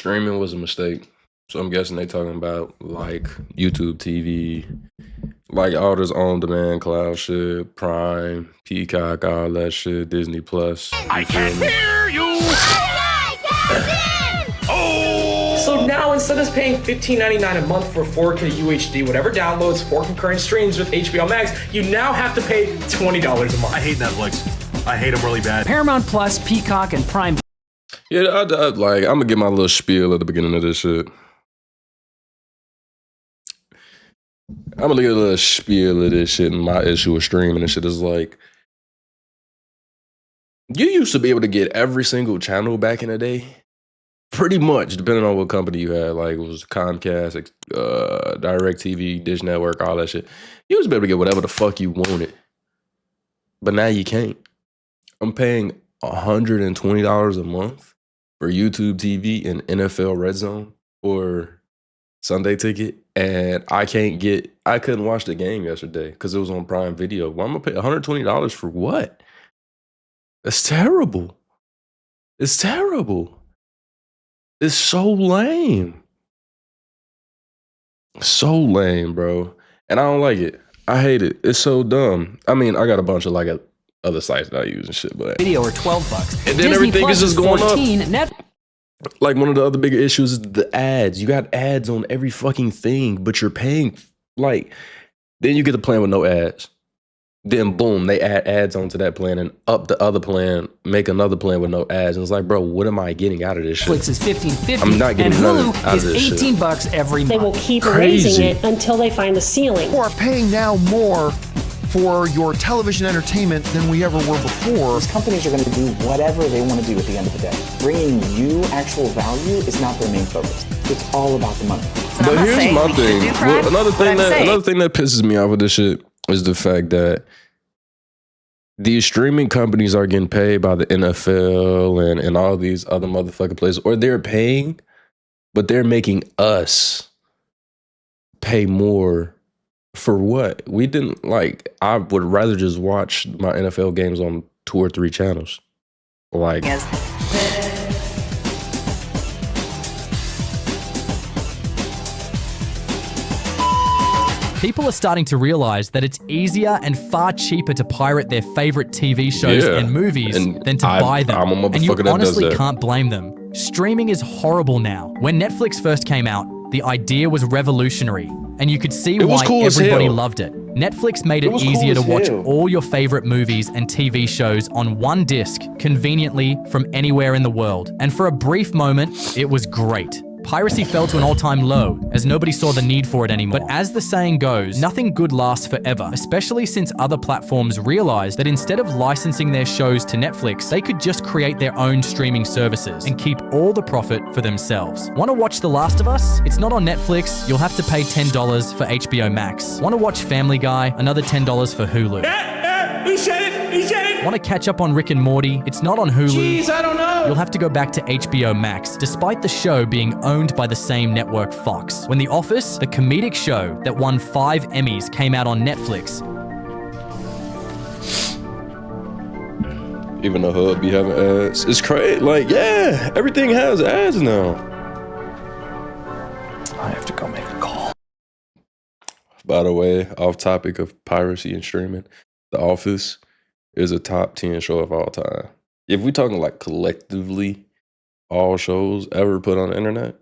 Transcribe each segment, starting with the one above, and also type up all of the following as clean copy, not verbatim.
streaming was a mistake. So I'm guessing they talking about like YouTube TV, like all this on-demand cloud shit, Prime, Peacock, all that shit, Disney Plus. I can't hear you! So now instead of paying $15.99 a month for 4K UHD, whatever downloads, 4 concurrent streams with HBO Max, you now have to pay $20 a month. I hate Netflix. I hate them really bad. Paramount Plus, Peacock, and Prime. Yeah, I'm gonna get my little spiel at the beginning of this shit. I'm gonna get a little spiel of this shit, and my issue with streaming and shit is like, you used to be able to get every single channel back in the day. Pretty much, depending on what company you had, like it was Comcast, DirecTV, Dish Network, all that shit. You used to be able to get whatever the fuck you wanted. But now you can't. I'm paying $120 a month for YouTube TV and NFL Red Zone or Sunday Ticket, and I couldn't watch the game yesterday because it was on Prime Video. Why am I pay $120 for what? That's terrible. It's terrible. It's so lame. So lame, bro. And I don't like it. I hate it. It's so dumb. I mean, I got a bunch of like other sites that I use and shit, but Video or $12. And then Disney everything Plus is just going 14, up. Like one of the other bigger issues is the ads. You got ads on every fucking thing, but you're paying like, then you get the plan with no ads. Then boom, they add ads onto that plan and up the other plan, make another plan with no ads. And it's like, bro, what am I getting out of this shit? Netflix is $15.50. I'm not getting and nothing Hulu out of is this shit. $18 every month. They will keep Crazy. raising it until they find the ceiling. People are paying now more for your television entertainment than we ever were before. These companies are going to do whatever they want to do at the end of the day. Bringing you actual value is not their main focus. It's all about the money. But here's my thing. Well, another thing that pisses me off with this shit is the fact that these streaming companies are getting paid by the NFL and all these other motherfucking places, or they're paying, but they're making us pay more for what? We didn't like, I would rather just watch my NFL games on 2 or 3 channels. Like, People are starting to realize that it's easier and far cheaper to pirate their favorite TV shows Yeah. and movies And than to buy them. I'm a And you motherfucker that does honestly that. can't blame them. Streaming is horrible now. When Netflix first came out, the idea was revolutionary, and you could see It was why cool as everybody hell. loved it. Netflix made it was cool easier to as watch hell. all your favorite movies and TV shows on one disc, conveniently from anywhere in the world. And for a brief moment, it was great. Piracy fell to an all-time low, as nobody saw the need for it anymore. But as the saying goes, nothing good lasts forever, especially since other platforms realized that instead of licensing their shows to Netflix, they could just create their own streaming services and keep all the profit for themselves. Want to watch The Last of Us? It's not on Netflix. You'll have to pay $10 for HBO Max. Want to watch Family Guy? Another $10 for Hulu. He said it! He said it! Want to catch up on Rick and Morty? It's not on Hulu. Jeez, I don't know. You'll have to go back to HBO Max, despite the show being owned by the same network, Fox. When The Office, the comedic show that won 5 Emmys, came out on Netflix, even the hub be having ads. It's crazy. Like, yeah, everything has ads now. I have to go make a call. By the way, off topic of piracy and streaming, The Office is a top 10 show of all time. If we're talking like collectively, all shows ever put on the internet,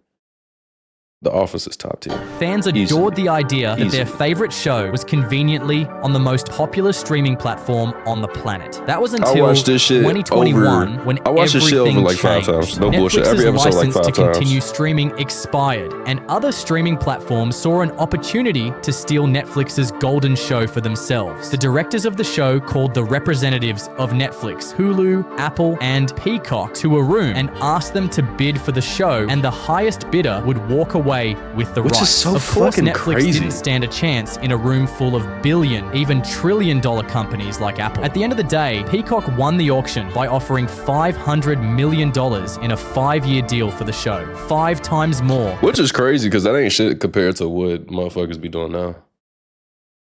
The Office is top 10. fans adored the idea that their favorite show was conveniently on the most popular streaming platform on the planet. That was until watched this shit 2021, over- when I watched this shit over everything like 5 changed. times. No bullshit. Every Netflix's episode like license 5 to times. continue streaming expired, and other streaming platforms saw an opportunity to steal Netflix's golden show for themselves. The directors of the show called the representatives of Netflix, Hulu, Apple, and Peacock to a room and asked them to bid for the show, and the highest bidder would walk away with the Which is rights. so Of course, fucking Netflix crazy. didn't stand a chance in a room full of billion, even trillion-dollar companies like Apple. At the end of the day, Peacock won the auction by offering $500 million in a 5-year deal for the show. 5 times more. Which is crazy because that ain't shit compared to what motherfuckers be doing now.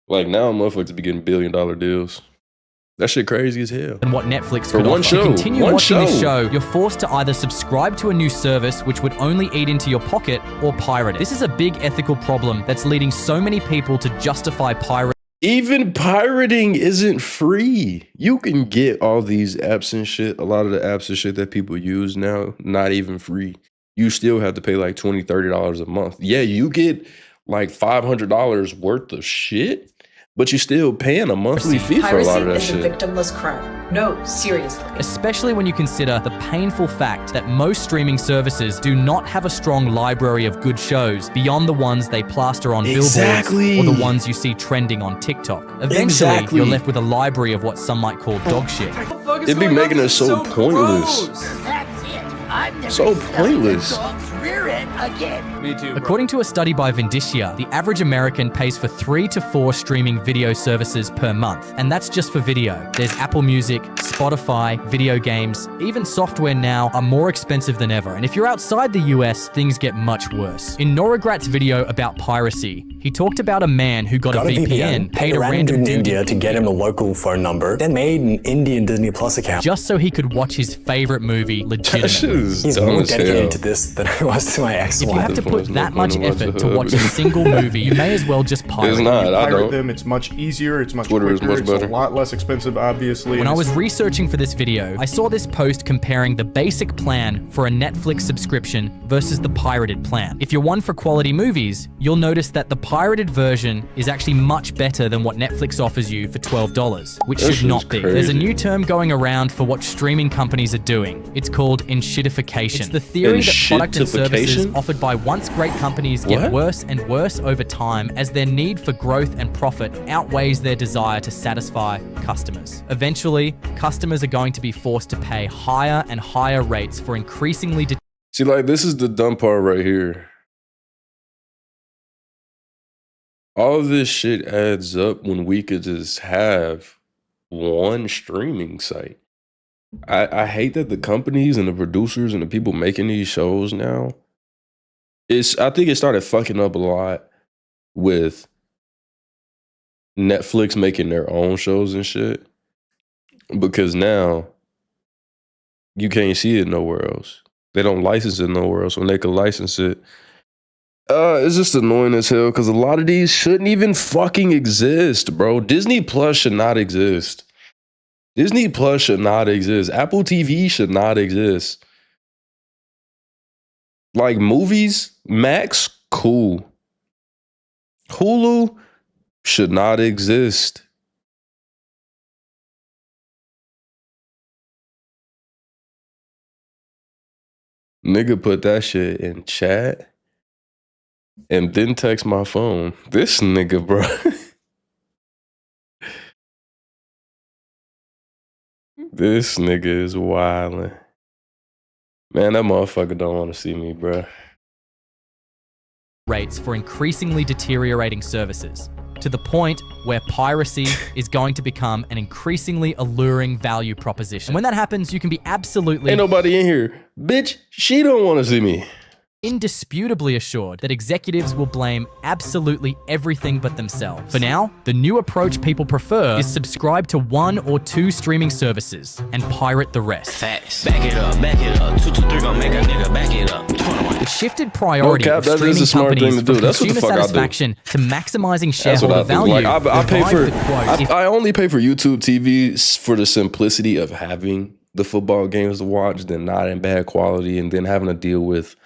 Like now, motherfuckers be getting $1 billion deals. That shit crazy as hell. than what Netflix For could one offer. show, To continue one watching this show. show, you're forced to either subscribe to a new service, which would only eat into your pocket, or pirate it. This is a big ethical problem that's leading so many people to justify pirating. Even pirating isn't free. You can get all these apps and shit. A lot of the apps and shit that people use now, not even free. You still have to pay like $20, $30 a month. Yeah, you get like $500 worth of shit, but you're still paying a monthly fee for a lot of that Piracy is a shit. victimless crime. No, seriously. Especially when you consider the painful fact that most streaming services do not have a strong library of good shows beyond the ones they plaster on Exactly. billboards or the ones you see trending on TikTok. Eventually, Exactly. you're left with a library of what some might call dog shit. It'd be making it so pointless. So pointless. Me too. According to a study by Vindicia, the average American pays for 3 to 4 streaming video services per month, and that's just for video. There's Apple Music, Spotify, video games, even software now are more expensive than ever, and if you're outside the US, things get much worse. In Noragrat's video about piracy, he talked about a man who got a VPN, paid a random in dude India to get him a local phone number, then made an Indian Disney Plus account. just so he could watch his favorite movie That shit legitimately. is He's dumb more as hell. dedicated to this than I was to my If you ex-wife. have to put There's no that much point in watching effort to Hood. watch a single movie, you may as well just pirate It's it. not. I Pirate don't. them. It's much easier. It's much Twitter is quicker. much it's better. a lot less expensive, obviously. When and I was it's- researching for this video, I saw this post comparing the basic plan for a Netflix subscription versus the pirated plan. If you're one for quality movies, you'll notice that the pirated version is actually much better than what Netflix offers you for $12, which That should shit not is be. There's a crazy. new term going around for what streaming companies are doing. It's called enshittification. It's the theory that product and services Enshittification? offered by once great companies get What? worse and worse over time as their need for growth and profit outweighs their desire to satisfy customers. Eventually, customers are going to be forced to pay higher and higher rates for increasingly See, like, this is the dumb part right here. All of this shit adds up when we could just have one streaming site. I hate that the companies and the producers and the people making these shows now, I think it started fucking up a lot with Netflix making their own shows and shit. Because now you can't see it nowhere else. They don't license it nowhere else. When they can license it, it's just annoying as hell because a lot of these shouldn't even fucking exist, bro. Disney Plus should not exist. Disney Plus should not exist. Apple TV should not exist. Like movies, Max, cool. Hulu should not exist. Nigga put that shit in chat and then text my phone. This nigga, bro. This nigga is wildin'. Man, that motherfucker don't want to see me, bro. rates for increasingly deteriorating services, to the point where piracy is going to become an increasingly alluring value proposition. And when that happens, you can be absolutely Ain't nobody in here. Bitch, she don't want to see me. indisputably assured that executives will blame absolutely everything but themselves. For now, the new approach people prefer is subscribe to 1 or 2 streaming services and pirate the rest. Facts. Back it up, back it up. 2, 2, 3 gon' make a nigga back it up. The shifted priority No cap, of that is streaming a smart thing companies to do. from That's what the consumer fuck I do. satisfaction to maximizing That's what I shareholder think. value. Like I pay revive for. the quote, "If I only pay for YouTube TV for the simplicity of having the football games to watch, then not in bad quality, and then having to deal with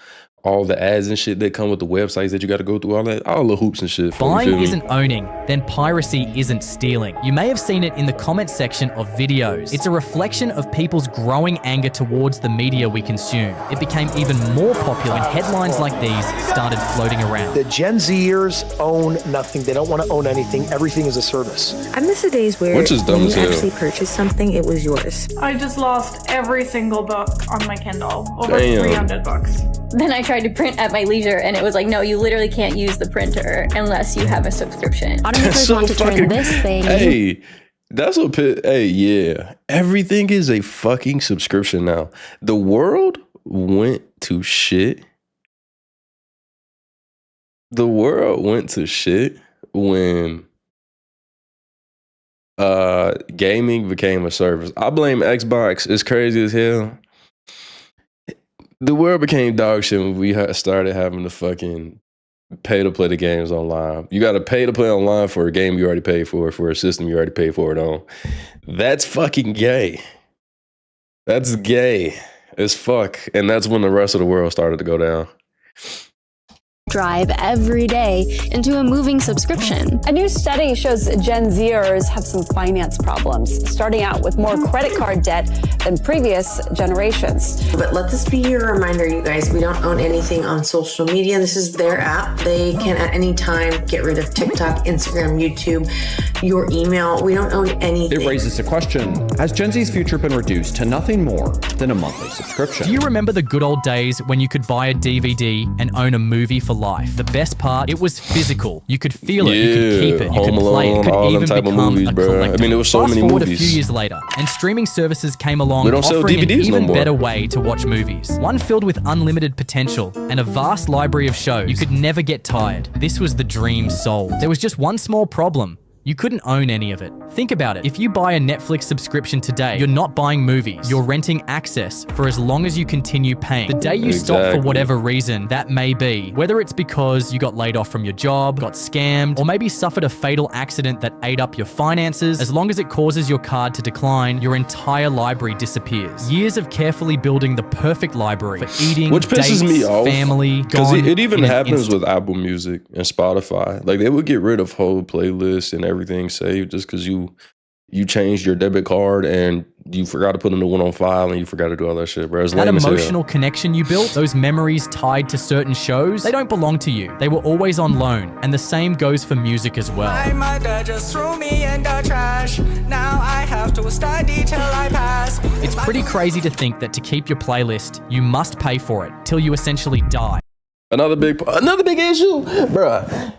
all the ads and shit that come with the websites that you got to go through, all the hoops and shit. Buying You feel me? isn't owning, then piracy isn't stealing. You may have seen it in the comment section of videos. It's a reflection of people's growing anger towards the media we consume. It became even more popular when headlines like these started floating around. The Gen Zers own nothing. They don't want to own anything. Everything is a service. I miss the days where Which is dumb when you as hell. actually purchased something, it was yours. I just lost every single book on my Kindle. Over Damn. 300 books. Then I tried to print at my leisure, and it was like, no, you literally can't use the printer unless you have a subscription. Automakers want to turn this thing. Hey, that's what. Hey, yeah. Everything is a fucking subscription now. The world went to shit. The world went to shit when gaming became a service. I blame Xbox. It's crazy as hell. The world became dog shit when we started having to fucking pay to play the games online. You got to pay to play online for a game you already paid for a system you already paid for it on. That's fucking gay. That's gay as fuck. And that's when the rest of the world started to go down. Drive every day into a moving subscription. A new study shows Gen Zers have some finance problems, starting out with more credit card debt than previous generations. But let this be your reminder, you guys, we don't own anything on social media. This is their app. They can at any time get rid of TikTok, Instagram, YouTube, your email. We don't own anything. It raises the question, has Gen Z's future been reduced to nothing more than a monthly subscription? Do you remember the good old days when you could buy a DVD and own a movie for life? The best part, it was physical. You could feel it, you could keep it, you Home could play it, Alone, it could all them even type of become movies, a bro. collectible. I mean, there were so Fast many forward movies. a few years later, and streaming services came along We don't sell offering an DVDs no even more. better way to watch movies. One filled with unlimited potential and a vast library of shows. You could never get tired. This was the dream sold. There was just one small problem. You couldn't own any of it. Think about it. If you buy a Netflix subscription today, you're not buying movies. You're renting access for as long as you continue paying. The day you stop for whatever reason that may be, whether it's because you got laid off from your job, got scammed, or maybe suffered a fatal accident that ate up your finances, as long as it causes your card to decline, your entire library disappears. Years of carefully building the perfect library for eating, Which pisses dates, me off, family, because gone it even in an happens instant. with Apple Music and Spotify. Like they would get rid of whole playlists and everything saved just because you changed your debit card and you forgot to put a new one on file and you forgot to do all that shit, bro. It's That lame as hell. emotional connection you built, those memories tied to certain shows, they don't belong to you. They were always on loan, and the same goes for music as well. My mother just threw me in the trash. Now I have to study till I pass. It's pretty crazy to think that to keep your playlist, you must pay for it till you essentially die. Another big issue, bruh.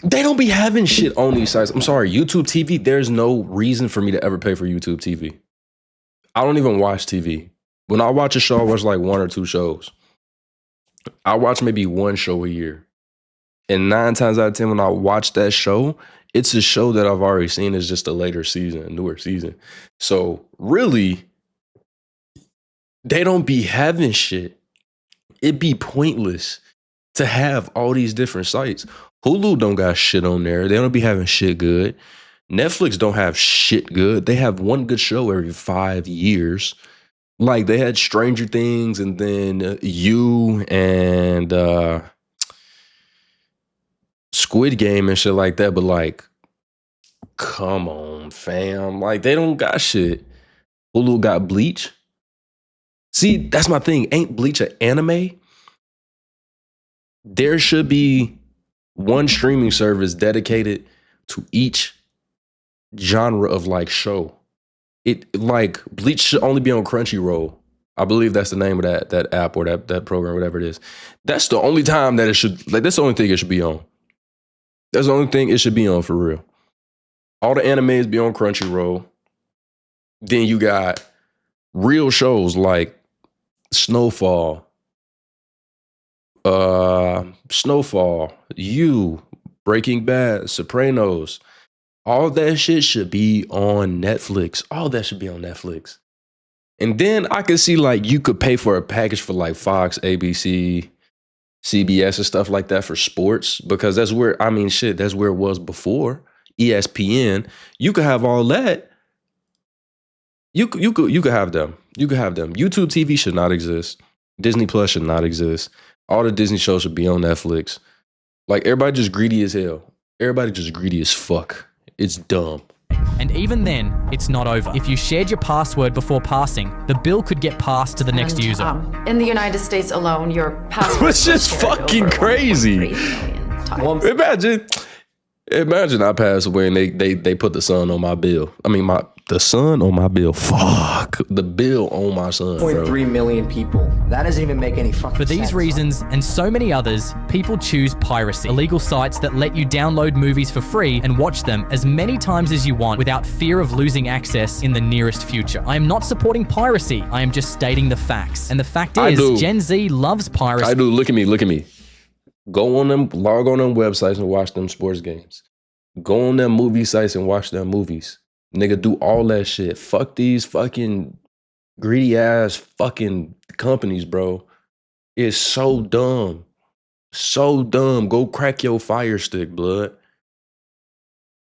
They don't be having shit on these sites. I'm sorry, YouTube TV, there's no reason for me to ever pay for YouTube TV. I don't even watch TV. When I watch a show, I watch like one or two shows. I watch maybe one show a year. And 9 times out of 10, when I watch that show, it's a show that I've already seen. It's just a later season, a newer season. So really, they don't be having shit. It'd be pointless to have all these different sites. Hulu don't got shit on there. They don't be having shit good. Netflix don't have shit good. They have one good show every 5 years. Like they had Stranger Things and then You and Squid Game and shit like that. But like, come on, fam. Like they don't got shit. Hulu got Bleach. See, that's my thing. Ain't Bleach an anime? There should be one streaming service dedicated to each genre of like show. It like Bleach should only be on Crunchyroll. I believe that's the name of that app or that program, whatever it is. That's the only time that it should, like that's the only thing it should be on. That's the only thing it should be on for real. All the animes be on Crunchyroll. Then you got real shows like Snowfall, You, Breaking Bad, Sopranos. All that shit should be on Netflix. All that should be on Netflix. And then I could see like you could pay for a package for like Fox, ABC, CBS and stuff like that for sports, because that's where, I mean, shit, that's where it was before. ESPN. You could have all that. You could have them. You could have them. YouTube TV should not exist. Disney Plus should not exist. All the Disney shows should be on Netflix. Like everybody just greedy as hell. Everybody just greedy as fuck. It's dumb. And even then, it's not over. If you shared your password before passing, the bill could get passed to the next user. In the United States alone, your password Which is fucking crazy. Imagine I pass away and they put the sun on my bill. I mean, the sun on my bill. Fuck. The bill on my son, bro. 0.3 million people. That doesn't even make any fucking sense. For these reasons and so many others, people choose piracy. Illegal sites that let you download movies for free and watch them as many times as you want without fear of losing access in the nearest future. I am not supporting piracy. I am just stating the facts. And the fact is, Gen Z loves piracy. I do. Look at me. Go on them, log on them websites and watch them sports games. Go on them movie sites and watch them movies. Nigga, do all that shit. Fuck these fucking greedy ass fucking companies, bro. It's so dumb. So dumb. Go crack your fire stick, blood.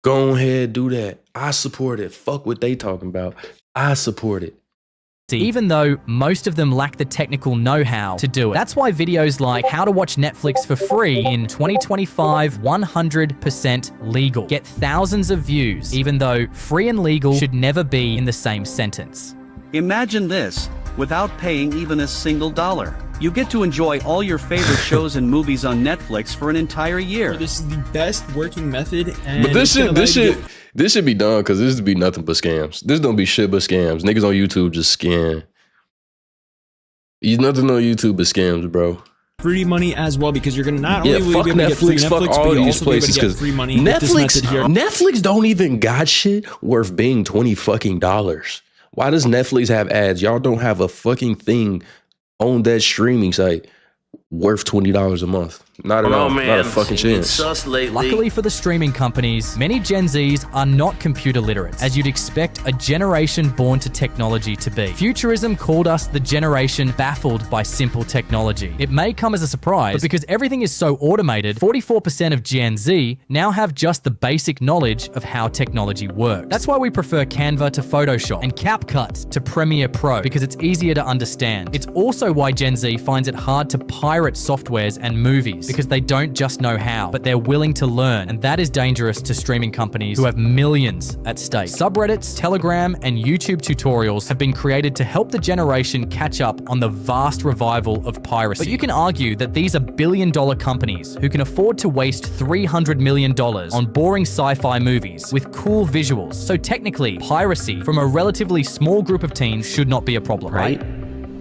Go ahead, do that. I support it. Fuck what they talking about. I support it. Even though most of them lack the technical know-how to do it. That's why videos like how to watch Netflix for free in 2025 100% legal get thousands of views, even though free and legal should never be in the same sentence. Imagine this, without paying even a single dollar. You get to enjoy all your favorite shows and movies on Netflix for an entire year. This is the best working method. And but this should be done because this would be nothing but scams. This don't be shit but scams. Niggas on YouTube just scam. Nothing on YouTube but scams, bro. Free money as well, because you're gonna not only will you be able to get free Netflix, fuck all but you these also be able to places get free money Netflix don't even got shit worth being $20 fucking. Why does Netflix have ads? Y'all don't have a fucking thing on that streaming site worth $20 a month. Not at all. Not a fucking chance. Luckily for the streaming companies, many Gen Zs are not computer literate, as you'd expect a generation born to technology to be. Futurism called us the generation baffled by simple technology. It may come as a surprise, but because everything is so automated, 44% of Gen Z now have just the basic knowledge of how technology works. That's why we prefer Canva to Photoshop and CapCut to Premiere Pro, because it's easier to understand. It's also why Gen Z finds it hard to pirate softwares and movies, because they don't just know how, but they're willing to learn, and that is dangerous to streaming companies who have millions at stake. Subreddits, Telegram, and YouTube tutorials have been created to help the generation catch up on the vast revival of piracy. But you can argue that these are billion-dollar companies who can afford to waste $300 million on boring sci-fi movies with cool visuals. So technically, piracy from a relatively small group of teens should not be a problem, right?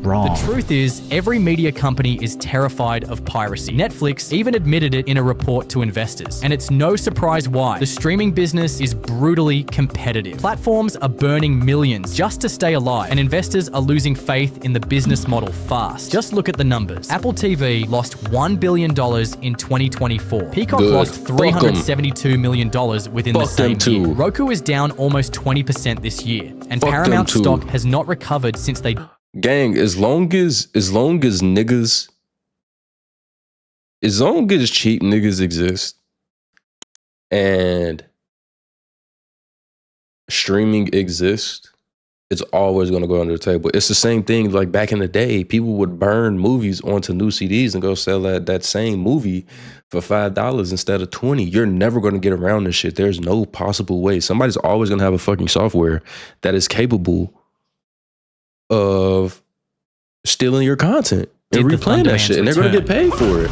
Wrong. The truth is, every media company is terrified of piracy. Netflix even admitted it in a report to investors. And it's no surprise why. The streaming business is brutally competitive. Platforms are burning millions just to stay alive, and investors are losing faith in the business model fast. Just look at the numbers. Apple TV lost $1 billion in 2024. Peacock lost $372 million within the same year. Roku is down almost 20% this year, and Paramount stock has not recovered since they... Gang, as long as cheap niggas exist and streaming exists, it's always going to go under the table. It's the same thing like back in the day. People would burn movies onto new CDs and go sell that same movie for $5 instead of $20. You're never going to get around this shit. There's no possible way. Somebody's always going to have a fucking software that is capable of stealing your content and replaying that shit, and they're gonna get paid for it.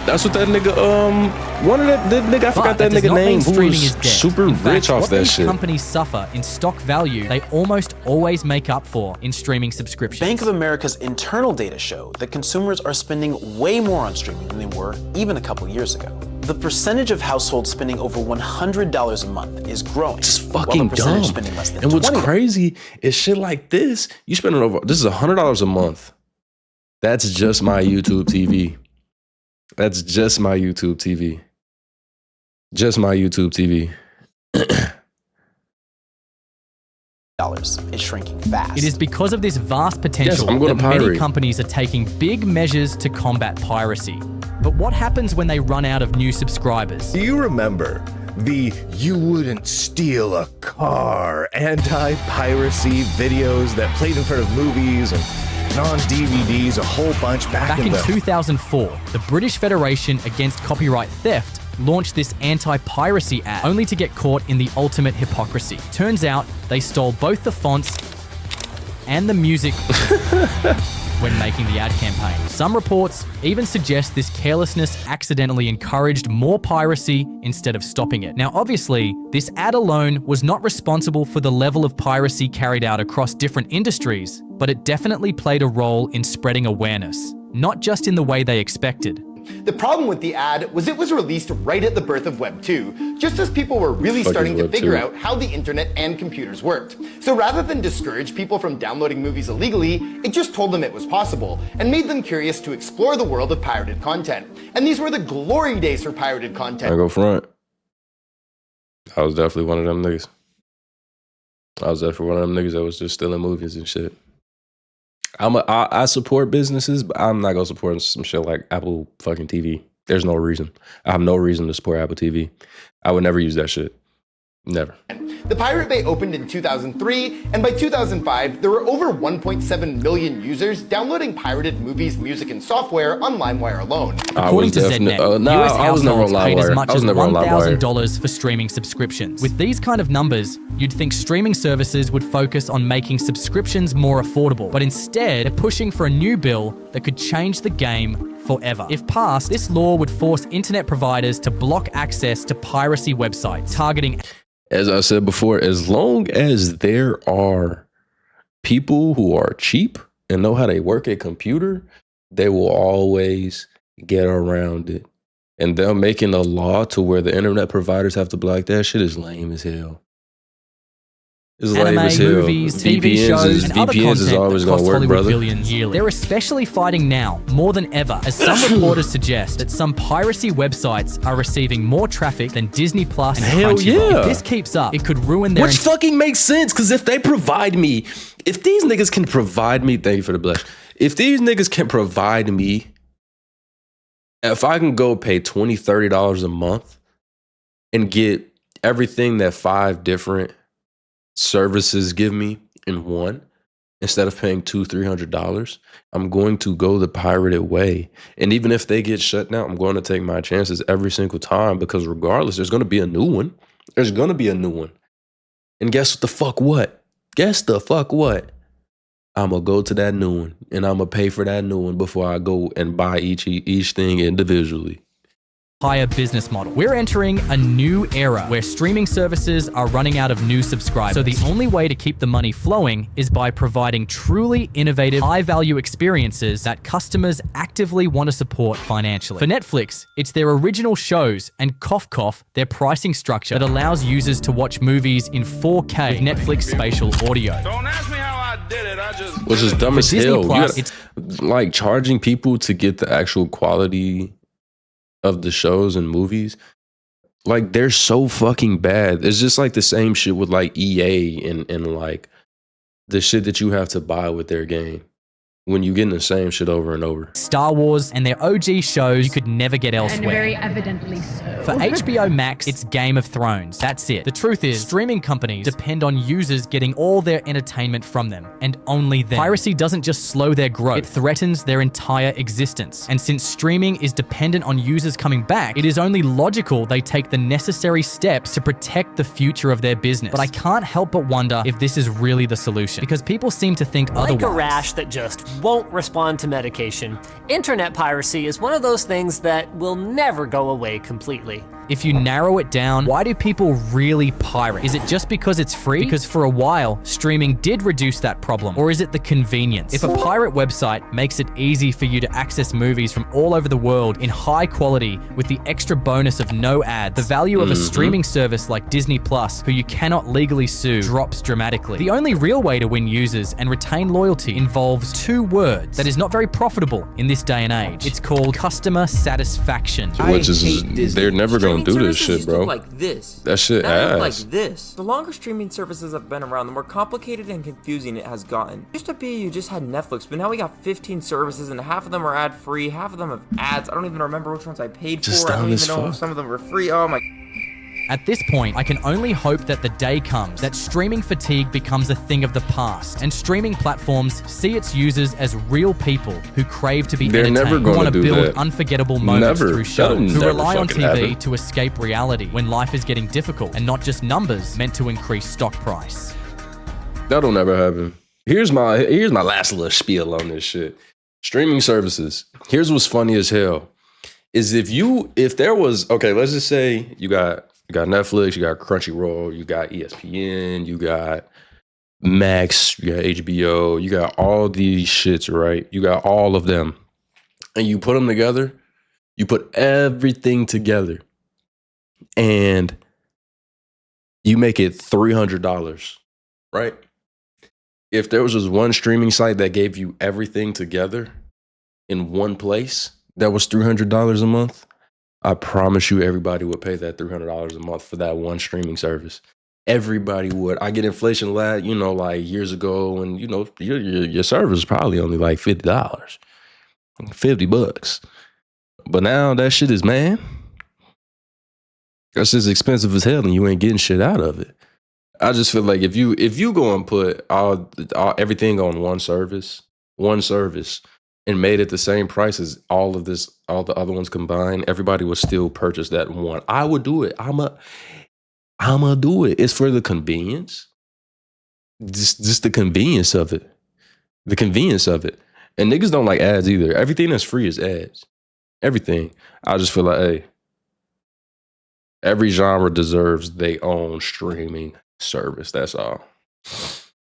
That's what that nigga, I forgot that nigga name, who was super rich off that shit. What companies suffer in stock value, they almost always make up for in streaming subscriptions. Bank of America's internal data show that consumers are spending way more on streaming than they were even a couple years ago. The percentage of households spending over $100 a month is growing. It's fucking dumb. And what's crazy is shit like this, you spend over, this is $100 a month. That's just my YouTube TV. That's just my YouTube TV. Just my YouTube TV. Is shrinking fast. It is because of this vast potential that many companies are taking big measures to combat piracy. But what happens when they run out of new subscribers? Do you remember the "you wouldn't steal a car" anti-piracy videos that played in front of movies and on DVDs a whole bunch back in 2004, the British Federation Against Copyright Theft launched this anti-piracy ad, only to get caught in the ultimate hypocrisy. Turns out they stole both the fonts and the music when making the ad campaign. Some reports even suggest this carelessness accidentally encouraged more piracy instead of stopping it. Now, obviously, this ad alone was not responsible for the level of piracy carried out across different industries, but it definitely played a role in spreading awareness, not just in the way they expected. The problem with the ad was it was released right at the birth of Web 2, just as people were really starting to figure out how the internet and computers worked. So rather than discourage people from downloading movies illegally, it just told them it was possible, and made them curious to explore the world of pirated content. And these were the glory days for pirated content. I go front. I was definitely one of them niggas. I was definitely one of them niggas that was just stealing movies and shit. I support businesses, but I'm not gonna support some shit like Apple fucking TV. There's no reason. I have no reason to support Apple TV. I would never use that shit. Never. The Pirate Bay opened in 2003, and by 2005, there were over 1.7 million users downloading pirated movies, music, and software on LimeWire alone. According to ZDNet, US households paid as much as $1,000 for streaming subscriptions. With these kind of numbers, you'd think streaming services would focus on making subscriptions more affordable, but instead, they're pushing for a new bill that could change the game forever. If passed, this law would force internet providers to block access to piracy websites, targeting... As I said before, as long as there are people who are cheap and know how to work a computer, they will always get around it. And them making a law to where the internet providers have to block that shit is lame as hell. It's lame as hell. Movies, TV shows, and other content is always that cost gonna work, Hollywood brother. billions yearly. They're especially fighting now, more than ever, as some reporters suggest that some piracy websites are receiving more traffic than Disney Plus and Hell Crunchyroll. yeah. If this keeps up, it could ruin their... Which fucking makes sense, because if these niggas can provide me, thank you for the blush. If these niggas can provide me, if I can go pay $20, $30 a month and get everything that 5 different services give me in one, instead of paying $200-$300, I'm going to go the pirated way. And even if they get shut down, I'm going to take my chances every single time, because regardless, there's going to be a new one. There's going to be a new one. And guess the fuck what? Guess the fuck what? I'm going to go to that new one, and I'm going to pay for that new one before I go and buy each thing individually. Higher business model. We're entering a new era where streaming services are running out of new subscribers. So the only way to keep the money flowing is by providing truly innovative, high-value experiences that customers actively want to support financially. For Netflix, it's their original shows and cough cough, their pricing structure that allows users to watch movies in 4K with Netflix spatial audio. Don't ask me how I did it. I just... Which is dumb as Disney hell. Plus, You gotta, like, charging people to get the actual quality of the shows and movies, like, they're so fucking bad. It's just like the same shit with like EA and like the shit that you have to buy with their game when you getting the same shit over and over. Star Wars and their OG shows you could never get elsewhere. And very evidently so. For HBO Max, it's Game of Thrones. That's it. The truth is, streaming companies depend on users getting all their entertainment from them, and only them. Piracy doesn't just slow their growth, it threatens their entire existence. And since streaming is dependent on users coming back, it is only logical they take the necessary steps to protect the future of their business. But I can't help but wonder if this is really the solution, because people seem to think like otherwise. A rash that just won't respond to medication, internet piracy is one of those things that will never go away completely. If you narrow it down, why do people really pirate? Is it just because it's free? Because for a while, streaming did reduce that problem. Or is it the convenience? If a pirate website makes it easy for you to access movies from all over the world in high quality with the extra bonus of no ads, the value of a streaming service like Disney Plus, who you cannot legally sue, drops dramatically. The only real way to win users and retain loyalty involves 2 words that is not very profitable in this day and age. It's called customer satisfaction. Which is, they're never going to do this shit, bro. Like this. That shit Now ass. like this. The longer streaming services have been around, the more complicated and confusing it has gotten. Used to be you just had Netflix, but now we got 15 services, and half of them are ad-free, half of them have ads. I don't even remember which ones I paid Just for. I don't dumb as even know fuck. if some of them were free. Oh my... At this point, I can only hope that the day comes that streaming fatigue becomes a thing of the past, and streaming platforms see its users as real people who crave to be They're entertained, never who gonna want to do build that. unforgettable moments Never. through shows, That'll who never rely on fucking TV happen. to escape reality when life is getting difficult, and not just numbers meant to increase stock price. That'll never happen. Here's my last little spiel on this shit. Streaming services. Here's what's funny as hell. Is if there was, okay, let's just say you got Netflix, you got Crunchyroll, you got ESPN, you got Max, you got HBO, you got all these shits, right? You got all of them. And you put them together, you put everything together, and you make it $300, right? If there was just one streaming site that gave you everything together in one place, that was $300 a month, I promise you everybody would pay that $300 a month for that one streaming service. everybody would. I get inflation lag, you know, like years ago, and you know, your service is probably only like $50, $50. But now that shit is, man, that's just expensive as hell, and you ain't getting shit out of it. I just feel like if you go and put everything on one service, and made it the same price as all the other ones combined, everybody would still purchase that one. I would do it. I'ma do it. It's for the convenience. Just the convenience of it. The convenience of it. And niggas don't like ads either. Everything that's free is ads. Everything. I just feel like, hey, every genre deserves their own streaming service. That's all.